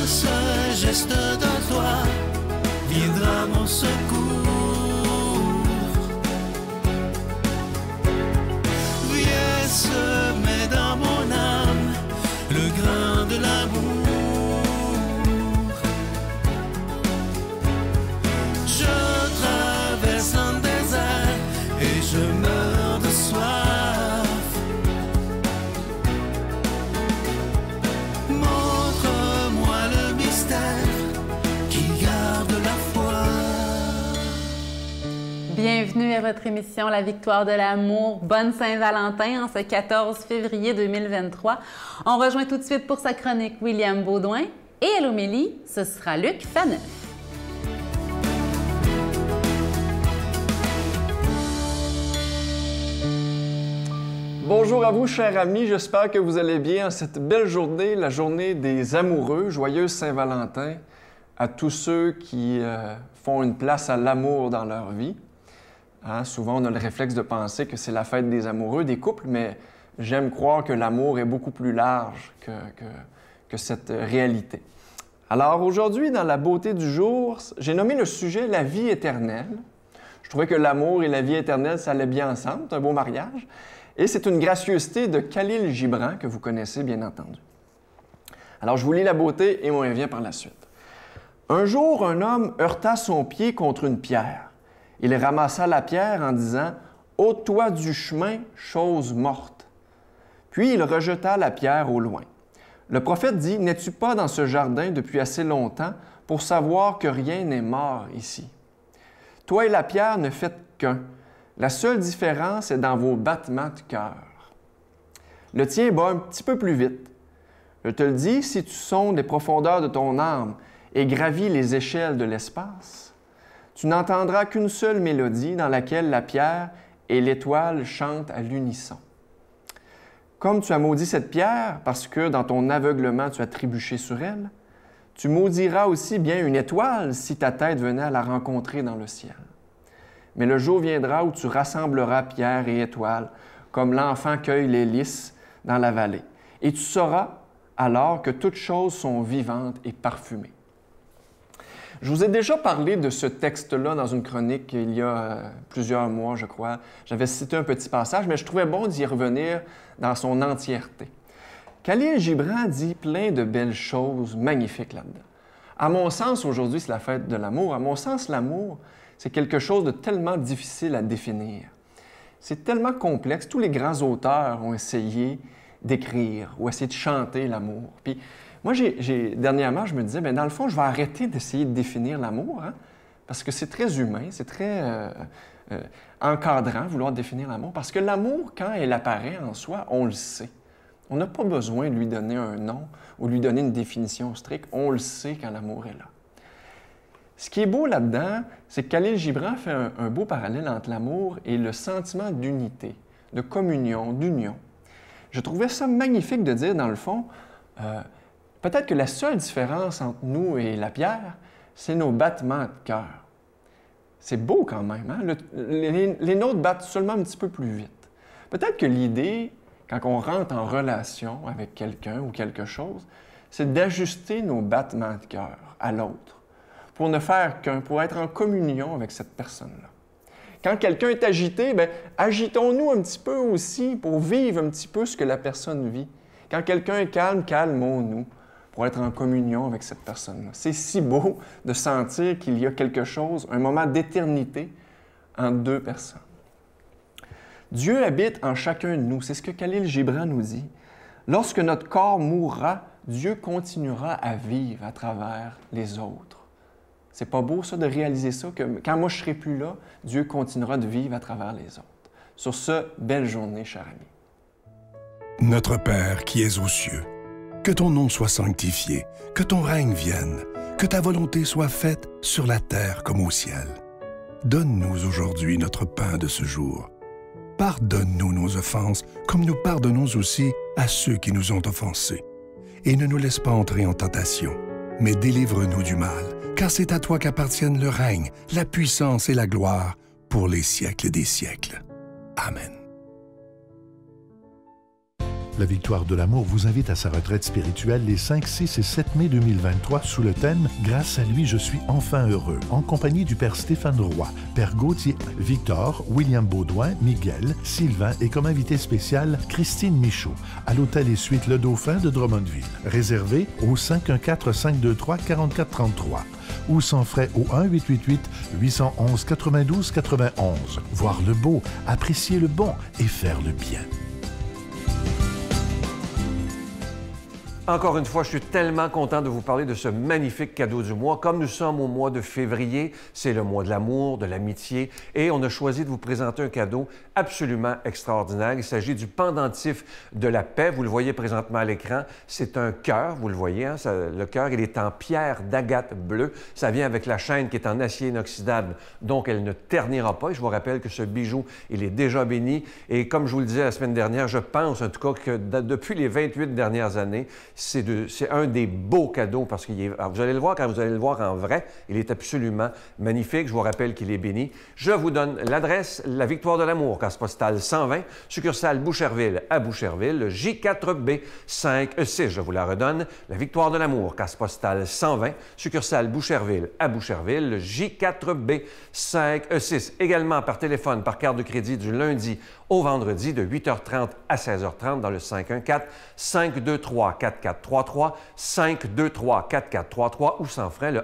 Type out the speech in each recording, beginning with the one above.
seul geste de toi viendra mon secours. Viens semer dans mon âme le grain de l'amour. Je traverse un désert et je meurs de soif. Montre-moi le mystère qui garde la foi. Bienvenue à votre émission La Victoire de l'amour. Bonne Saint-Valentin en ce 14 février 2023. On rejoint tout de suite pour sa chronique William Baudouin et à l'homélie, ce sera Luc Faneuf. Bonjour à vous, chers amis. J'espère que vous allez bien en cette belle journée, la journée des amoureux. Joyeuse Saint-Valentin à tous ceux qui font une place à l'amour dans leur vie. Hein, souvent, on a le réflexe de penser que c'est la fête des amoureux, des couples, mais j'aime croire que l'amour est beaucoup plus large que cette réalité. Alors aujourd'hui, dans la beauté du jour, j'ai nommé le sujet « La vie éternelle ». Je trouvais que l'amour et la vie éternelle, ça allait bien ensemble, c'est un beau mariage. Et c'est une gracieuseté de Khalil Gibran, que vous connaissez bien entendu. Alors, je vous lis la beauté et on revient par la suite. Un jour, un homme heurta son pied contre une pierre. Il ramassa la pierre en disant « Ôte-toi du chemin, chose morte ». Puis il rejeta la pierre au loin. Le prophète dit « N'es-tu pas dans ce jardin depuis assez longtemps pour savoir que rien n'est mort ici? Toi et la pierre ne faites qu'un. La seule différence est dans vos battements de cœur. Le tien bat un petit peu plus vite. Je te le dis, si tu sondes les profondeurs de ton âme et gravis les échelles de l'espace, tu n'entendras qu'une seule mélodie dans laquelle la pierre et l'étoile chantent à l'unisson. Comme tu as maudit cette pierre parce que dans ton aveuglement tu as trébuché sur elle, tu maudiras aussi bien une étoile si ta tête venait à la rencontrer dans le ciel. Mais le jour viendra où tu rassembleras pierre et étoiles, comme l'enfant cueille les lys dans la vallée. Et tu sauras alors que toutes choses sont vivantes et parfumées. Je vous ai déjà parlé de ce texte-là dans une chronique il y a plusieurs mois, je crois. J'avais cité un petit passage, mais je trouvais bon d'y revenir dans son entièreté. Khalil Gibran dit plein de belles choses magnifiques là-dedans. À mon sens, aujourd'hui, c'est la fête de l'amour. À mon sens, l'amour, c'est quelque chose de tellement difficile à définir. C'est tellement complexe. Tous les grands auteurs ont essayé d'écrire ou essayé de chanter l'amour. Puis moi, dernièrement, je me disais, bien, dans le fond, je vais arrêter d'essayer de définir l'amour, hein, parce que c'est très humain, c'est très encadrant, vouloir définir l'amour, parce que l'amour, quand elle apparaît en soi, on le sait. On n'a pas besoin de lui donner un nom ou lui donner une définition stricte. On le sait quand l'amour est là. Ce qui est beau là-dedans, c'est que Khalil Gibran fait un beau parallèle entre l'amour et le sentiment d'unité, de communion, d'union. Je trouvais ça magnifique de dire, dans le fond, peut-être que la seule différence entre nous et la pierre, c'est nos battements de cœur. C'est beau quand même, hein? Les nôtres battent seulement un petit peu plus vite. Peut-être que l'idée, quand on rentre en relation avec quelqu'un ou quelque chose, c'est d'ajuster nos battements de cœur à l'autre, pour ne faire qu'un, pour être en communion avec cette personne-là. Quand quelqu'un est agité, bien, agitons-nous un petit peu aussi pour vivre un petit peu ce que la personne vit. Quand quelqu'un est calme, calmons-nous pour être en communion avec cette personne-là. C'est si beau de sentir qu'il y a quelque chose, un moment d'éternité entre deux personnes. Dieu habite en chacun de nous. C'est ce que Khalil Gibran nous dit. Lorsque notre corps mourra, Dieu continuera à vivre à travers les autres. C'est pas beau, ça, de réaliser ça, que quand moi je serai plus là, Dieu continuera de vivre à travers les autres. Sur ce, belle journée, chers amis. Notre Père qui es aux cieux, que ton nom soit sanctifié, que ton règne vienne, que ta volonté soit faite sur la terre comme au ciel. Donne-nous aujourd'hui notre pain de ce jour. Pardonne-nous nos offenses, comme nous pardonnons aussi à ceux qui nous ont offensés. Et ne nous laisse pas entrer en tentation, mais délivre-nous du mal, car c'est à toi qu'appartiennent le règne, la puissance et la gloire pour les siècles des siècles. Amen. La Victoire de l'amour vous invite à sa retraite spirituelle les 5, 6 et 7 mai 2023 sous le thème « Grâce à lui, je suis enfin heureux » en compagnie du Père Stéphane Roy, Père Gauthier, Victor, William Baudouin, Miguel, Sylvain et comme invité spécial Christine Michaud à l'Hôtel et Suites Le Dauphin de Drummondville. Réservé au 514-523-4433 ou sans frais au 1-888-811-92-91. Voir le beau, apprécier le bon et faire le bien. Encore une fois, je suis tellement content de vous parler de ce magnifique cadeau du mois. Comme nous sommes au mois de février, c'est le mois de l'amour, de l'amitié, et on a choisi de vous présenter un cadeau absolument extraordinaire. Il s'agit du pendentif de la paix. Vous le voyez présentement à l'écran. C'est un cœur, vous le voyez. Hein? Le cœur, il est en pierre d'agate bleue. Ça vient avec la chaîne qui est en acier inoxydable, donc elle ne ternira pas. Et je vous rappelle que ce bijou, il est déjà béni. Et comme je vous le disais la semaine dernière, je pense en tout cas que depuis les 28 dernières années, c'est un des beaux cadeaux parce qu'il est... Alors, vous allez le voir quand vous allez le voir en vrai. Il est absolument magnifique. Je vous rappelle qu'il est béni. Je vous donne l'adresse, la Victoire de l'amour, case postale 120, succursale Boucherville à Boucherville, J4B 5E6. Je vous la redonne. La Victoire de l'amour, case postale 120, succursale Boucherville à Boucherville, J4B 5E6. Également par téléphone, par carte de crédit du lundi au vendredi de 8h30 à 16h30 dans le 514-523-4433, 523-4433 ou sans frais le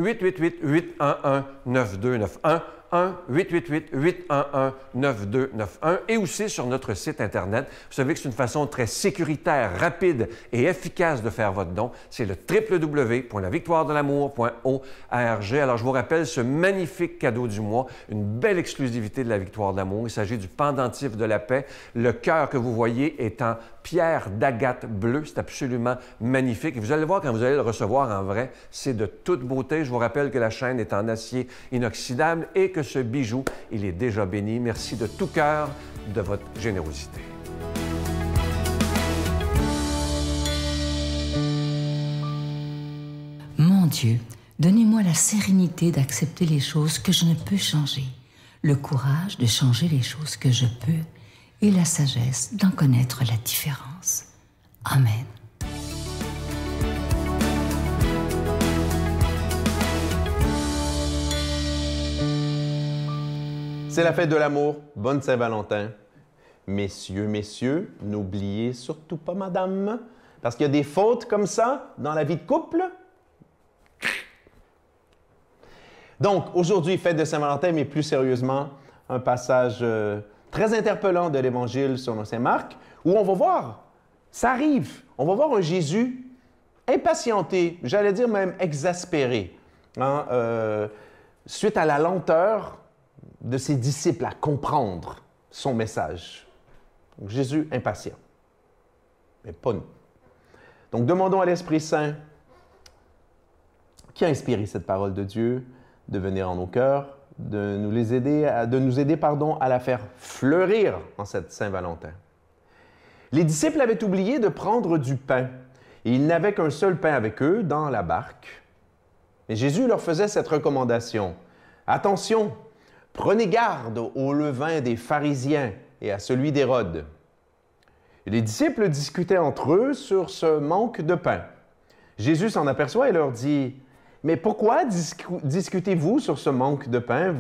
1-888-811-9291, 1-888-811-9291 et aussi sur notre site Internet. Vous savez que c'est une façon très sécuritaire, rapide et efficace de faire votre don. C'est le www.lavictoiredelamour.org. Alors, je vous rappelle ce magnifique cadeau du mois, une belle exclusivité de la Victoire de l'amour. Il s'agit du pendentif de la paix. Le cœur que vous voyez est en pierre d'agate bleue. C'est absolument magnifique. Et vous allez le voir quand vous allez le recevoir en vrai. C'est de toute beauté. Je vous rappelle que la chaîne est en acier inoxydable et que ce bijou, il est déjà béni. Merci de tout cœur de votre générosité. Mon Dieu, donnez-moi la sérénité d'accepter les choses que je ne peux changer, le courage de changer les choses que je peux et la sagesse d'en connaître la différence. Amen. C'est la fête de l'amour. Bonne Saint-Valentin. Messieurs, n'oubliez surtout pas madame, parce qu'il y a des fautes comme ça dans la vie de couple. Donc, aujourd'hui, fête de Saint-Valentin, mais plus sérieusement, un passage très interpellant de l'Évangile selon saint Marc, où on va voir, ça arrive, on va voir un Jésus impatienté, j'allais dire même exaspéré, hein, suite à la lenteur de ses disciples à comprendre son message. Donc, Jésus impatient, mais pas nous. Donc, demandons à l'Esprit Saint qui a inspiré cette parole de Dieu de venir en nos cœurs, de nous aider à la faire fleurir en cette Saint-Valentin. Les disciples avaient oublié de prendre du pain et ils n'avaient qu'un seul pain avec eux dans la barque. Mais Jésus leur faisait cette recommandation. Attention, prenez garde au levain des pharisiens et à celui d'Hérode. Les disciples discutaient entre eux sur ce manque de pain. Jésus s'en aperçoit et leur dit: « Mais pourquoi discutez-vous sur ce manque de pain?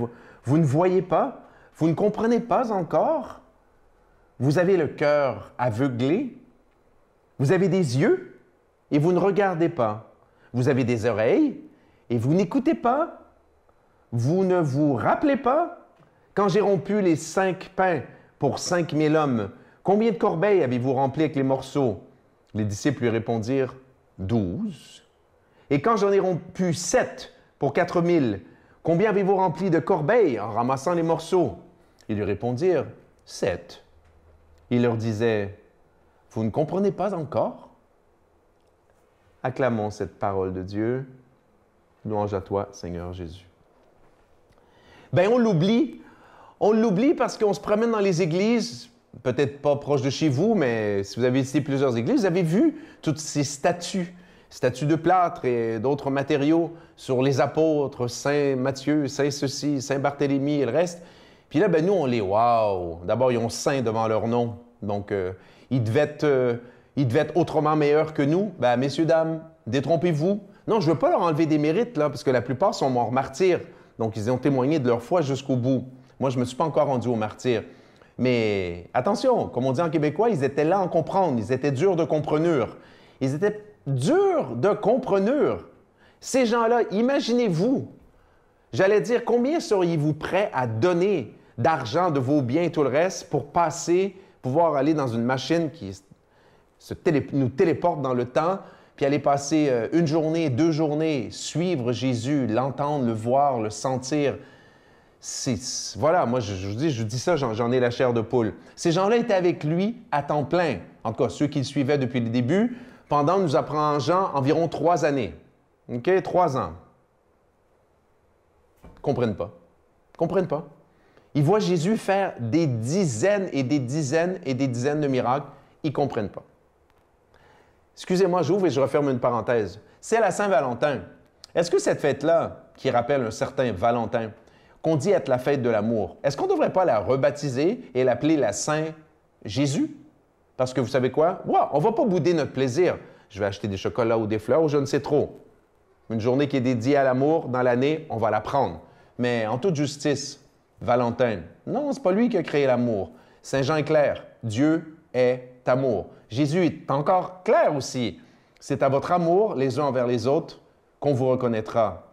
Vous ne voyez pas? Vous ne comprenez pas encore? Vous avez le cœur aveuglé? Vous avez des yeux et vous ne regardez pas? Vous avez des oreilles et vous n'écoutez pas? Vous ne vous rappelez pas? Quand j'ai rompu les 5 pains pour 5000 hommes, combien de corbeilles avez-vous rempli avec les morceaux? » Les disciples lui répondirent: « 12. » Et quand j'en ai rompu 7 pour 4000, combien avez-vous rempli de corbeilles en ramassant les morceaux? Ils lui répondirent: 7. Il leur disait: « Vous ne comprenez pas encore? » Acclamons cette parole de Dieu. Louange à toi, Seigneur Jésus. Bien, on l'oublie. On l'oublie parce qu'on se promène dans les églises, peut-être pas proche de chez vous, mais si vous avez visité plusieurs églises, vous avez vu toutes ces statues de plâtre et d'autres matériaux sur les apôtres, Saint Matthieu, Saint ceci, Saint Barthélemy et le reste. Puis là, ben nous, on les « wow ». D'abord, ils ont « saint » devant leur nom. Donc, il devait être autrement meilleur que nous. Ben, messieurs, dames, détrompez-vous. Non, je ne veux pas leur enlever des mérites, là, parce que la plupart sont morts martyrs. Donc, ils ont témoigné de leur foi jusqu'au bout. Moi, je ne me suis pas encore rendu au martyr. Mais attention, comme on dit en québécois, ils étaient là à comprendre. Ils étaient durs de comprenure. Ils étaient durs de comprenure. Ces gens-là, imaginez-vous, j'allais dire, combien seriez-vous prêts à donner d'argent, de vos biens et tout le reste pour pouvoir aller dans une machine qui nous téléporte dans le temps, puis aller passer une journée, 2 journées, suivre Jésus, l'entendre, le voir, le sentir. Voilà, moi, je vous dis ça, j'en ai la chair de poule. Ces gens-là étaient avec lui à temps plein. En tout cas, ceux qui le suivaient depuis le début, pendant, nous apprend environ 3 années. OK? 3 ans. Ils ne comprennent pas. Ils ne comprennent pas. Ils voient Jésus faire des dizaines et des dizaines et des dizaines de miracles. Ils ne comprennent pas. Excusez-moi, j'ouvre et je referme une parenthèse. C'est la Saint-Valentin. Est-ce que cette fête-là, qui rappelle un certain Valentin, qu'on dit être la fête de l'amour, est-ce qu'on ne devrait pas la rebaptiser et l'appeler la Saint-Jésus? Parce que vous savez quoi? Wow, on ne va pas bouder notre plaisir. Je vais acheter des chocolats ou des fleurs ou je ne sais trop. Une journée qui est dédiée à l'amour dans l'année, on va la prendre. Mais en toute justice, Valentin, non, ce n'est pas lui qui a créé l'amour. Saint Jean est clair, Dieu est amour. Jésus est encore clair aussi. C'est à votre amour les uns envers les autres qu'on vous reconnaîtra.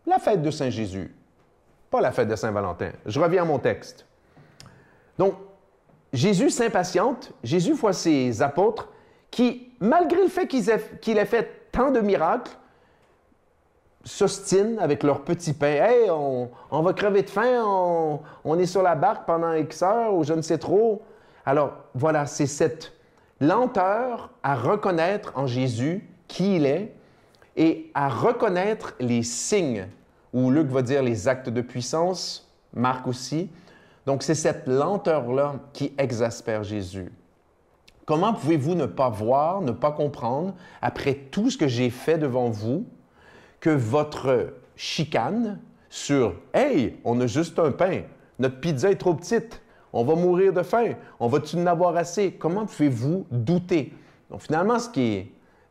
La fête de Saint Jésus, pas la fête de Saint-Valentin. Je reviens à mon texte. Donc, Jésus s'impatiente, Jésus voit ses apôtres qui, malgré le fait qu'il ait fait tant de miracles, s'ostinent avec leur petit pain. « Hey, on va crever de faim, on est sur la barque pendant X heures ou je ne sais trop. » Alors, voilà, c'est cette lenteur à reconnaître en Jésus qui il est et à reconnaître les signes, où Luc va dire les actes de puissance, Marc aussi. Donc, c'est cette lenteur-là qui exaspère Jésus. Comment pouvez-vous ne pas voir, ne pas comprendre, après tout ce que j'ai fait devant vous, que votre chicane sur « Hey, on a juste un pain, notre pizza est trop petite, on va mourir de faim, on va-tu en avoir assez? » Comment pouvez-vous douter? Donc, finalement,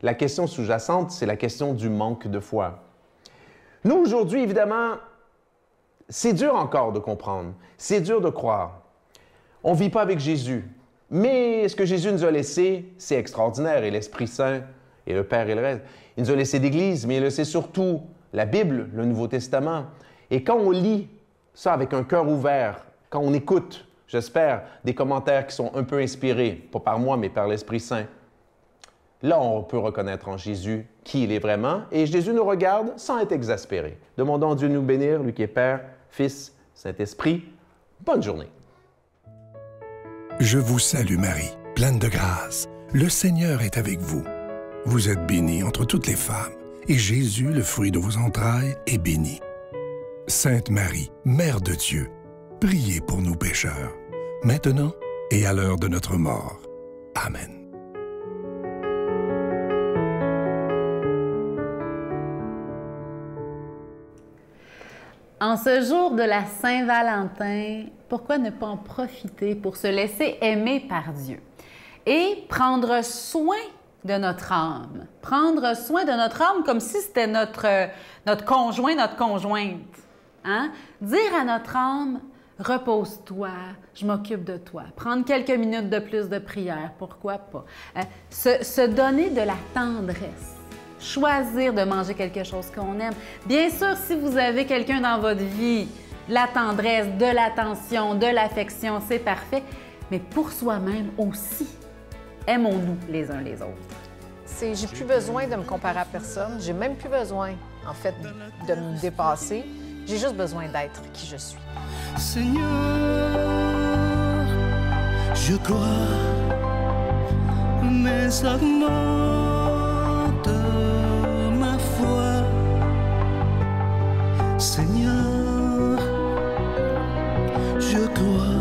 la question sous-jacente, c'est la question du manque de foi. Nous, aujourd'hui, évidemment, c'est dur encore de comprendre, c'est dur de croire. On ne vit pas avec Jésus, mais ce que Jésus nous a laissé, c'est extraordinaire, et l'Esprit Saint, et le Père et le reste. Il nous a laissé l'Église, mais il a laissé surtout la Bible, le Nouveau Testament. Et quand on lit ça avec un cœur ouvert, quand on écoute, j'espère, des commentaires qui sont un peu inspirés, pas par moi, mais par l'Esprit Saint, là, on peut reconnaître en Jésus qui il est vraiment, et Jésus nous regarde sans être exaspéré. Demandons à Dieu de nous bénir, lui qui est Père, Fils, Saint-Esprit. Bonne journée. Je vous salue Marie, pleine de grâce. Le Seigneur est avec vous. Vous êtes bénie entre toutes les femmes, et Jésus, le fruit de vos entrailles, est béni. Sainte Marie, Mère de Dieu, priez pour nous pécheurs, maintenant et à l'heure de notre mort. Amen. En ce jour de la Saint-Valentin, pourquoi ne pas en profiter pour se laisser aimer par Dieu et prendre soin de notre âme. Prendre soin de notre âme comme si c'était notre conjoint, notre conjointe. Hein? Dire à notre âme, repose-toi, je m'occupe de toi. Prendre quelques minutes de plus de prière, pourquoi pas. Se donner de la tendresse. Choisir de manger quelque chose qu'on aime. Bien sûr, si vous avez quelqu'un dans votre vie, la tendresse, de l'attention, de l'affection, c'est parfait. Mais pour soi-même aussi, aimons-nous les uns les autres. J'ai plus besoin de me comparer à personne. J'ai même plus besoin, en fait, de me dépasser. J'ai juste besoin d'être qui je suis. Seigneur, je crois, mais augmente ma foi. Seigneur, je crois.